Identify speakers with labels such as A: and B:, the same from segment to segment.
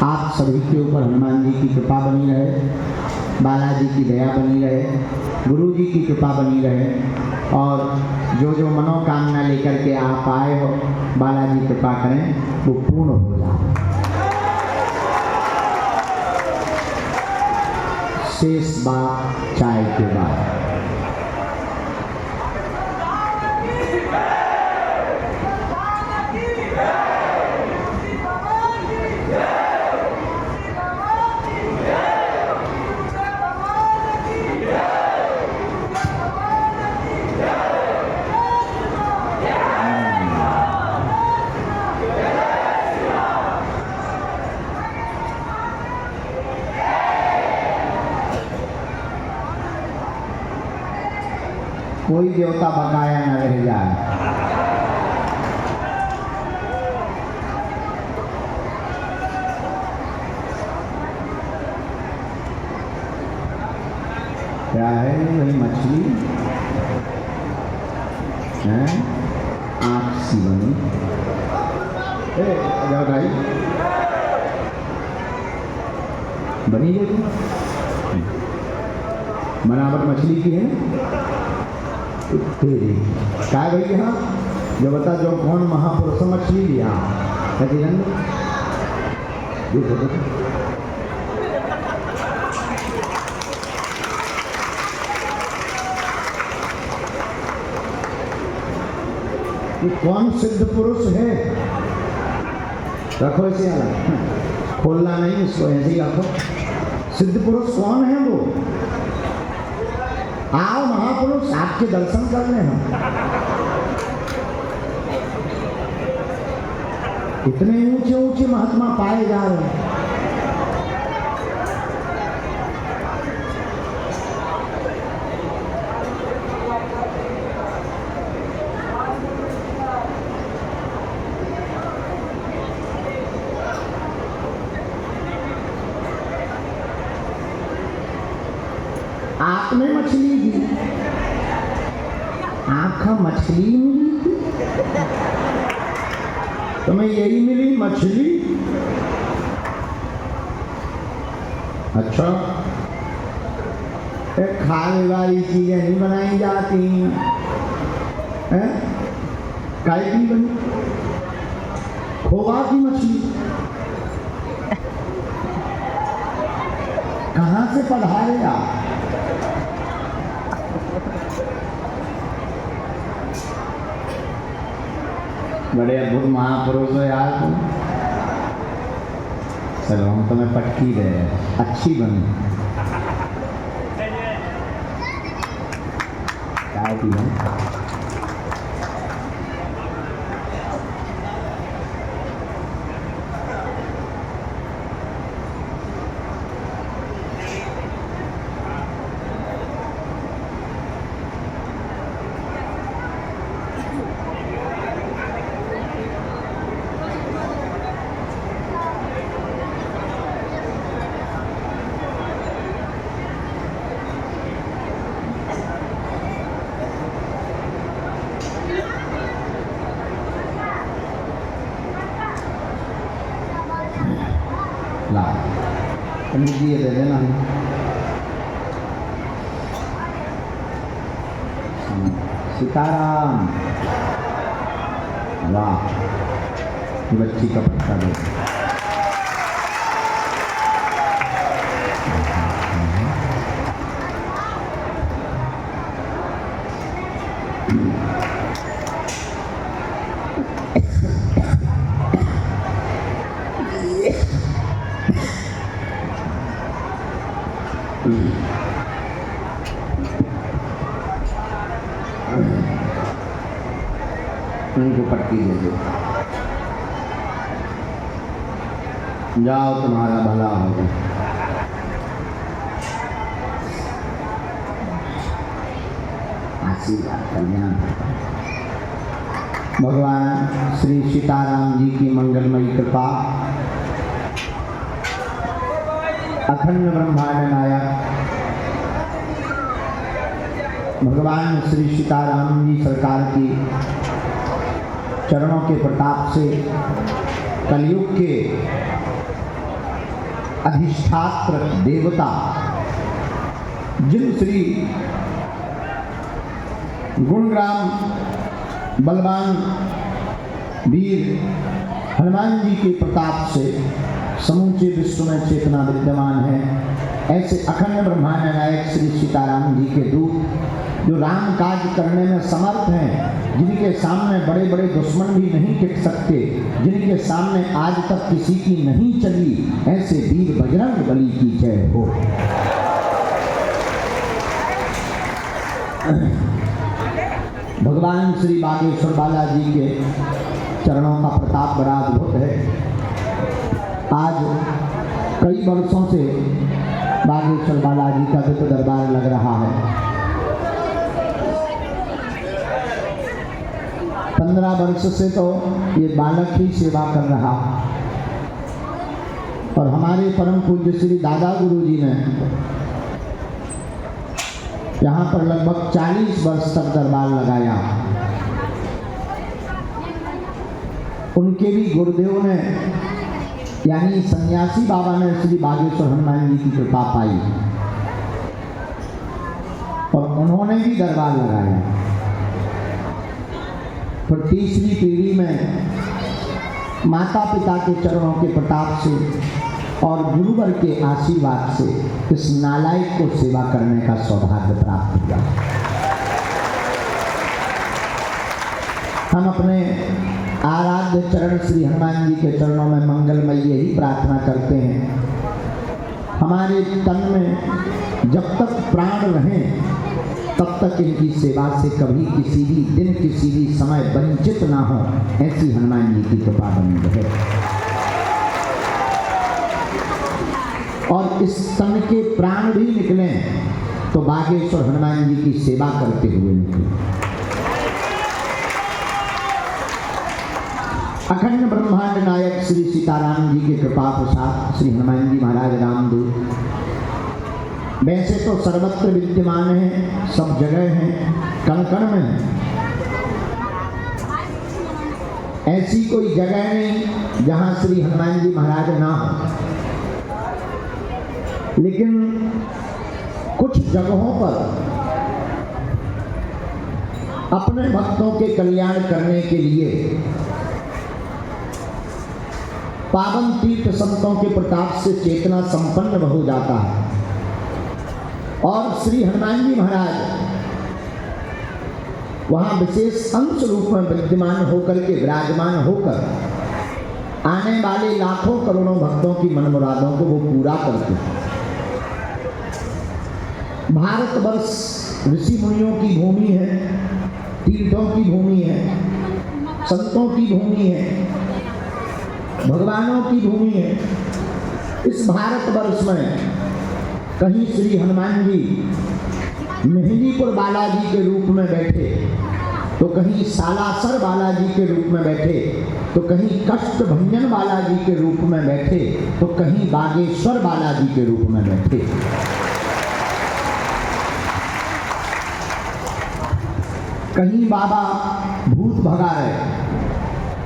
A: आप सभी के ऊपर हनुमान जी की कृपा बनी रहे, बालाजी की दया बनी रहे, गुरु जी की कृपा बनी रहे और जो जो मनोकामना लेकर के आप आए हो बालाजी कृपा करें वो पूर्ण हो जाए। शेष बात चाय के बाद। कोई देवता बकाया न रह जाए। क्या है वही मछली है, आँख सी बनी। जाओ भाई बनी है बनावट मछली की है। क्या भाई यहाँ जो बता जो कौन महापुरुष मछली लिया ये कौन सिद्ध पुरुष है? रखो इसे अलग, खोलना नहीं इसको, ऐसे ही रखो। सिद्ध पुरुष कौन है वो? आओ महापुरुष आपके दर्शन करने हम। इतने ऊंचे ऊंचे महात्मा पाए जा रहे हैं। आपने मछली दी, आँख मछली मिली थी, तुम्हें यही मिली मछली? अच्छा खाने वाली चीजें नहीं बनाई जाती हैं? काय की बनी? खोवा की मछली कहाँ से पधारे आप? बड़े अद्भुत महापुरुष हो यार तुम। चलो हम तुम्हें पटकी दे, अच्छी बनी। क्या की बनी? पंडित जी ये दे देना। सीताराम, वाह बच्ची का पत्ता दे। उनको पट्टी दे दो, जाओ तुम्हारा भला होगा। आशीर्वाद कल्याण। भगवान श्री सीताराम जी की मंगलमयी कृपा, अखंड ब्रह्मांड नायक भगवान श्री सीताराम जी सरकार की चरणों के प्रताप से कलयुग के अधिष्ठात्र देवता जिन श्री गुणग्राम बलवान वीर हनुमान जी के प्रताप से समूचे विश्व में चेतना विद्यमान है, ऐसे अखंड ब्रह्मांड नायक श्री सीताराम जी के दूत जो राम काज करने में समर्थ हैं, जिनके सामने बड़े बड़े दुश्मन भी नहीं टिक सकते, जिनके सामने आज तक किसी की नहीं चली, ऐसे वीर बजरंग बली की जय हो। भगवान श्री बागेश्वर बालाजी के चरणों का प्रताप बड़ा अद्भुत है। आज कई वर्षों से बागेश्वर बालाजी का दिव्य दरबार लग रहा है। 15 वर्ष से तो ये बालक ही सेवा कर रहा, और हमारे परम पूज्य श्री दादा गुरु जी ने यहाँ पर लगभग 40 वर्ष तक दरबार लगाया। उनके भी गुरुदेव ने यानी सन्यासी बाबा ने श्री बागेश्वर हनुमान जी की कृपा पाई और उन्होंने भी दरबार लगाया। फिर तीसरी पीढ़ी में माता पिता के चरणों के प्रताप से और गुरुवर के आशीर्वाद से इस नालायक को सेवा करने का सौभाग्य प्राप्त हुआ। हम अपने आराध्य चरण श्री हनुमान जी के चरणों में मंगलमय यही प्रार्थना करते हैं, हमारे तन में जब तक प्राण रहें तब तक इनकी सेवा से कभी किसी भी दिन किसी भी समय वंचित ना हो, ऐसी हनुमान जी की कृपा बनी रहे। और इस तन के प्राण भी निकले तो बागेश्वर हनुमान जी की सेवा करते हुए निकले। अखंड ब्रह्मांड नायक श्री सीताराम जी के कृपा प्रसाद श्री हनुमान जी महाराज रामदूत वैसे तो सर्वत्र विद्यमान है, सब जगह हैं, कण कण में है। ऐसी कोई जगह नहीं जहां श्री हनुमान जी महाराज ना हो, लेकिन कुछ जगहों पर अपने भक्तों के कल्याण करने के लिए पावन तीर्थ संतों के प्रताप से चेतना संपन्न हो जाता है और श्री हनुमान जी महाराज वहां विशेष अंश रूप में विद्यमान होकर के विराजमान होकर आने वाले लाखों करोड़ों भक्तों की मन मुरादों को वो पूरा करते हैं। भारतवर्ष ऋषि मुनियों की भूमि है, तीर्थों की भूमि है, संतों की भूमि है, भगवानों की भूमि है। इस भारतवर्ष में कहीं श्री हनुमान जी मेहंदीपुर बालाजी के रूप में बैठे, तो कहीं सालासर बालाजी के रूप में बैठे, तो कहीं कष्ट भंजन बालाजी के रूप में बैठे, तो कहीं बागेश्वर बालाजी के रूप में बैठे। कहीं बाबा भूत भगा रहे,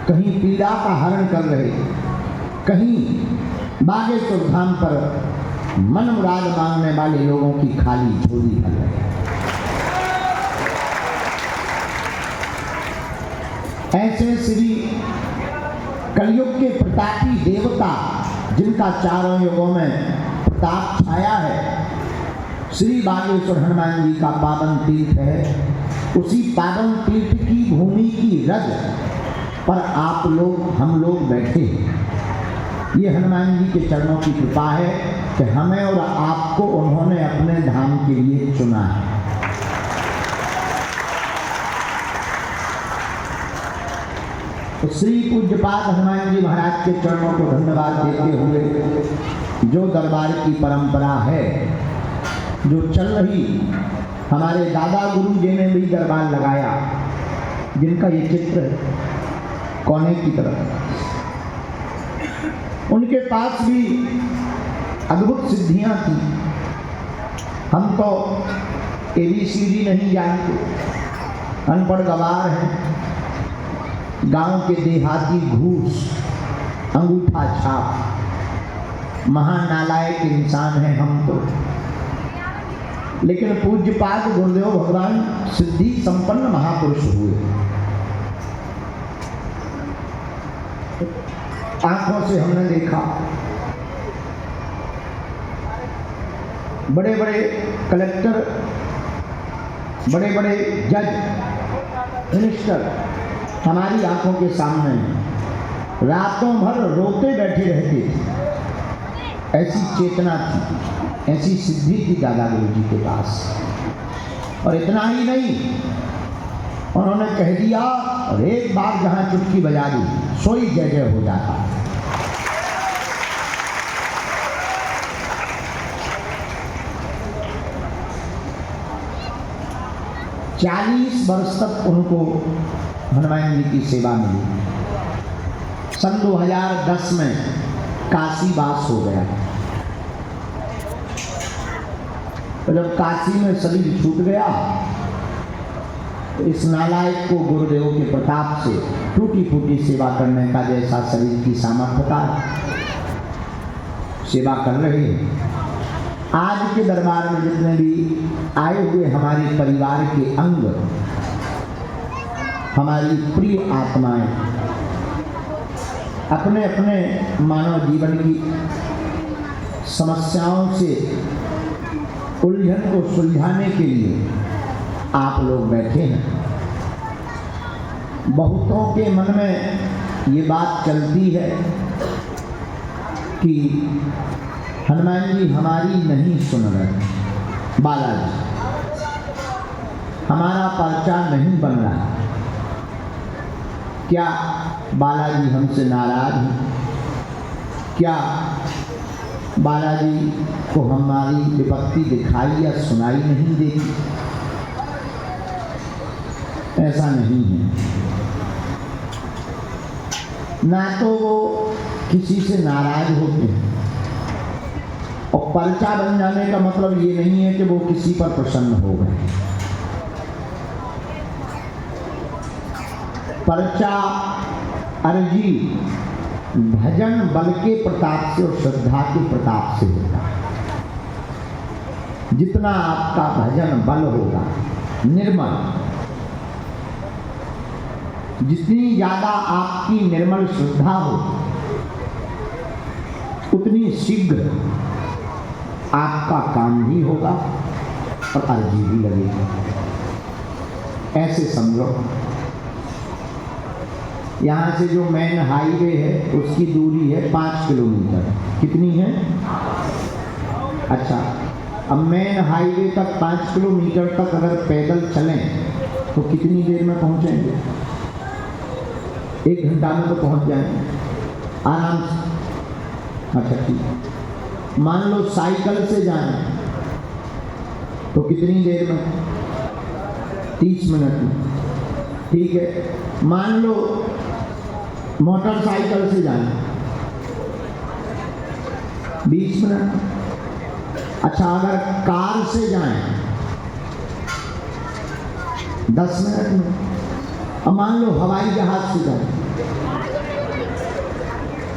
A: कहीं पीड़ा का हरण कर रहे, कहीं बागेश्वर धाम पर मन मुराद मांगने वाले लोगों की खाली झोली भर रहे। ऐसे श्री कलयुग के प्रतापी देवता जिनका चारों युगों में प्रताप छाया है, श्री बागेश्वर हनुमान जी का पावन तीर्थ है। उसी पावन तीर्थ की भूमि की रज पर आप लोग हम लोग बैठे हैं। ये हनुमान जी के चरणों की कृपा है कि हमें और आपको उन्होंने अपने धाम के लिए चुना है। तो श्री पूज्यपाद हनुमान जी महाराज के चरणों को धन्यवाद देते हुए जो दरबार की परंपरा है, जो चल रही, हमारे दादा गुरु जी ने भी दरबार लगाया, जिनका ये चित्र कोने की तरफ, उनके पास भी अद्भुत सिद्धियां थी। हम तो ABCD नहीं जानते, अनपढ़ गवार हैं, गांव के देहाती घूस, अंगूठा छाप, महानालायक इंसान हैं हम तो, लेकिन पूज्यपाद गुरुदेव भगवान सिद्धि संपन्न महापुरुष हुए। आंखों से हमने देखा बड़े बड़े कलेक्टर, बड़े बड़े जज, मिनिस्टर हमारी आंखों के सामने रातों भर रोते बैठे रहते थे। ऐसी चेतना थी, ऐसी सिद्धि थी दादा गुरु जी के पास। और इतना ही नहीं, उन्होंने कह दिया और एक बार जहां चुटकी बजा दी सोई जय जय हो जाता। 40 वर्ष तक उनको हनुमान जी की सेवा मिली। सन 2010 में काशीवास हो गया। तो जब काशी में शरीर छूट गया तो इस नालायक को गुरुदेव के प्रताप से टूटी फूटी सेवा करने का जैसा शरीर की सामर्थ्य था, सेवा कर रहे हैं। आज के दरबार में जितने भी आए हुए हमारे परिवार के अंग, हमारी प्रिय आत्माएं अपने अपने मानव जीवन की समस्याओं से उलझन को सुलझाने के लिए आप लोग बैठे हैं। बहुतों के मन में ये बात चलती है कि हनुमान जी हमारी नहीं सुन रहे, बालाजी हमारा पर्चा नहीं बन रहा। क्या बालाजी हमसे नाराज हैं? क्या बालाजी को हमारी विपत्ति दिखाई या सुनाई नहीं देती? ऐसा नहीं है। ना तो वो किसी से नाराज होते हैं, और पर्चा बन जाने का मतलब ये नहीं है कि वो किसी पर प्रसन्न हो गए। पर्चा अर्जी भजन बल के प्रताप से और श्रद्धा के प्रताप से होगा। जितना आपका भजन बल होगा निर्मल, जितनी ज्यादा आपकी निर्मल श्रद्धा हो, उतनी शीघ्र आपका काम भी होगा और अर्जी भी लगेगी। ऐसे समझो, यहाँ से जो मेन हाईवे है उसकी दूरी है 5 किलोमीटर। कितनी है? अच्छा, अब मेन हाईवे तक 5 किलोमीटर तक अगर पैदल चलें तो कितनी देर में पहुँचेंगे? 1 घंटा में तो पहुँच जाएंगे आराम से। अच्छा ठीक है। मान लो साइकिल से जाएं तो कितनी देर में? 30 मिनट में। ठीक है। मान लो मोटरसाइकिल से जाएं 20 मिनट। अच्छा, अगर कार से जाएं 10 मिनट में। अब मान लो हवाई जहाज से जाएं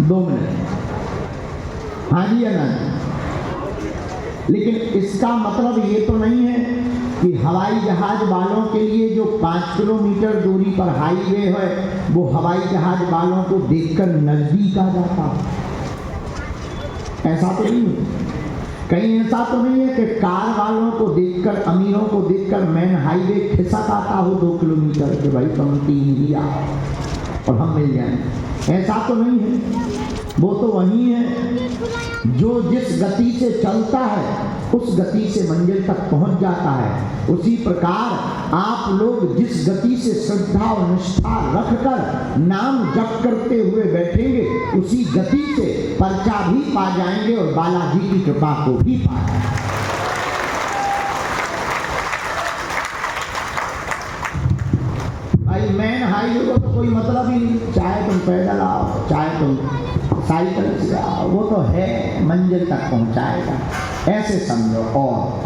A: 2 मिनट। हाँ जी या ना? लेकिन इसका मतलब ये तो नहीं है कि हवाई जहाज वालों के लिए जो 5 किलोमीटर दूरी पर हाईवे है वो हवाई जहाज वालों को देखकर नजदीक आ जाता। ऐसा तो नहीं है। कहीं ऐसा तो नहीं है कि कार वालों को देखकर, अमीरों को देखकर मेन हाईवे खिसक आता हो 2 किलोमीटर के, भाई तुम 3 दिया और हम मिल जाएं। ऐसा तो नहीं है। वो तो वही है जो जिस गति से चलता है उस गति से मंजिल तक पहुंच जाता है। उसी प्रकार आप लोग जिस गति से श्रद्धा और निष्ठा रखकर नाम जप करते हुए बैठेंगे, उसी गति से पर्चा भी पा जाएंगे और बालाजी की कृपा को भी पा जाएंगे। भाई मेन हाईवे को तो कोई मतलब ही नहीं, चाहे तुम पैदल आओ चाहे तुम साइकिल से आओ, वो तो है मंजिल तक पहुंचाएगा। ऐसे समझो। और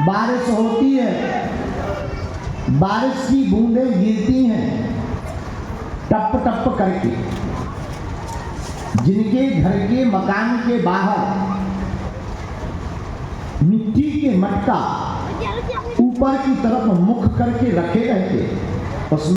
A: बारिश होती है, बारिश की बूंदें गिरती हैं टप टप करके। जिनके घर के मकान के बाहर मिट्टी के मटका ऊपर की तरफ मुख करके रखे रहते, उसमें